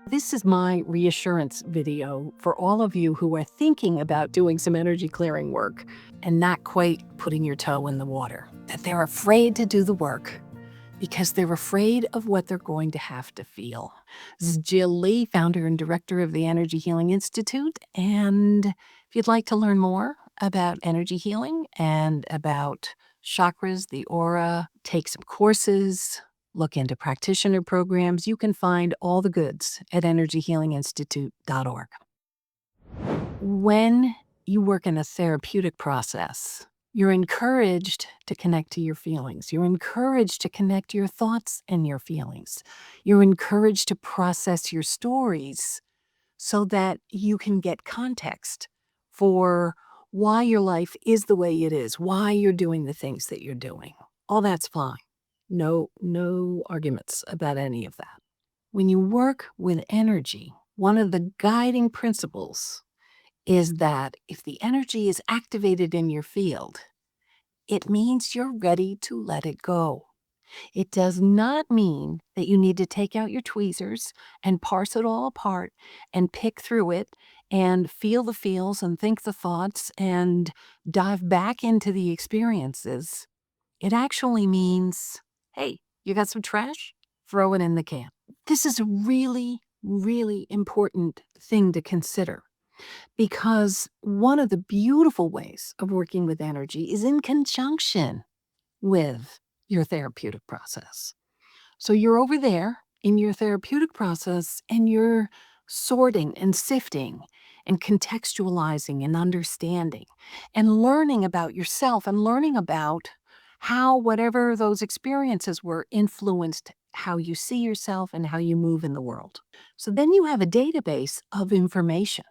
This is my reassurance video for all of you who are thinking about doing some energy clearing work and not quite putting your toe in the water. That they're afraid to do the work because they're afraid of what they're going to have to feel. This is Jill Leigh, founder and director of the Energy Healing Institute. And if you'd like to learn more about energy healing and about chakras, the aura, take some courses, look into practitioner programs, you can find all the goods at energyhealinginstitute.org. When you work in a therapeutic process, you're encouraged to connect to your feelings. You're encouraged to connect your thoughts and your feelings. You're encouraged to process your stories so that you can get context for why your life is the way it is, why you're doing the things that you're doing. All that's fine. No arguments about any of that. When you work with energy, one of the guiding principles is that if the energy is activated in your field, it means you're ready to let it go. It does not mean that you need to take out your tweezers and parse it all apart and pick through it and feel the feels and think the thoughts and dive back into the experiences. It actually means, hey, you got some trash? Throw it in the can. This is a really important thing to consider because one of the beautiful ways of working with energy is in conjunction with your therapeutic process. So you're over there in your therapeutic process and you're sorting and sifting and contextualizing and understanding and learning about yourself and learning about how whatever those experiences were influenced how you see yourself and how you move in the world. So then you have a database of information.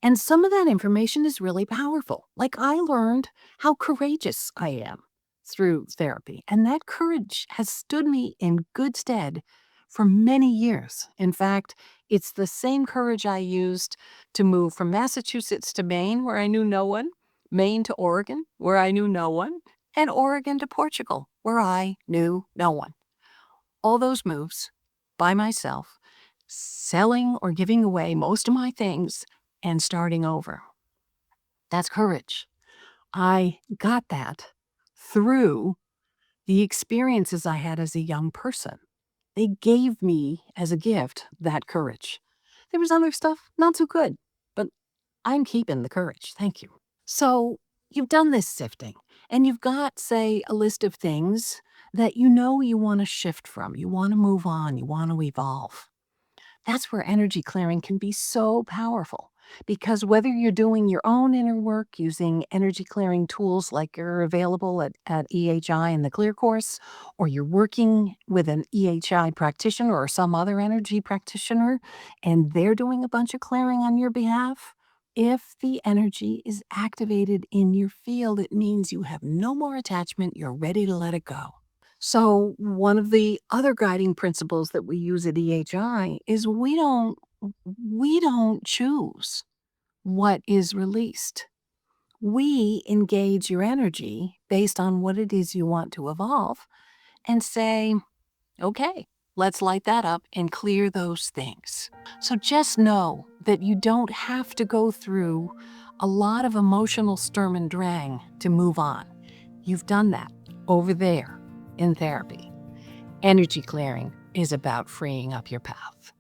And some of that information is really powerful. Like I learned how courageous I am through therapy. And that courage has stood me in good stead for many years. In fact, it's the same courage I used to move from Massachusetts to Maine, where I knew no one, Maine to Oregon, where I knew no one, and Oregon to Portugal, where I knew no one. All those moves by myself, selling or giving away most of my things and starting over. That's courage. I got that through the experiences I had as a young person. They gave me as a gift that courage. There was other stuff not so good, but I'm keeping the courage. Thank you. So you've done this sifting and you've got, say, a list of things that you know you want to shift from. You want to move on. You want to evolve. That's where energy clearing can be so powerful because whether you're doing your own inner work using energy clearing tools like are available at EHI in the Clear course, or you're working with an EHI practitioner or some other energy practitioner and they're doing a bunch of clearing on your behalf, if the energy is activated in your field, it means you have no more attachment, you're ready to let it go. So one of the other guiding principles that we use at EHI is we don't choose what is released. We engage your energy based on what it is you want to evolve and say, okay, let's light that up and clear those things. So just know that you don't have to go through a lot of emotional sturm and drang to move on. You've done that over there in therapy. Energy clearing is about freeing up your path.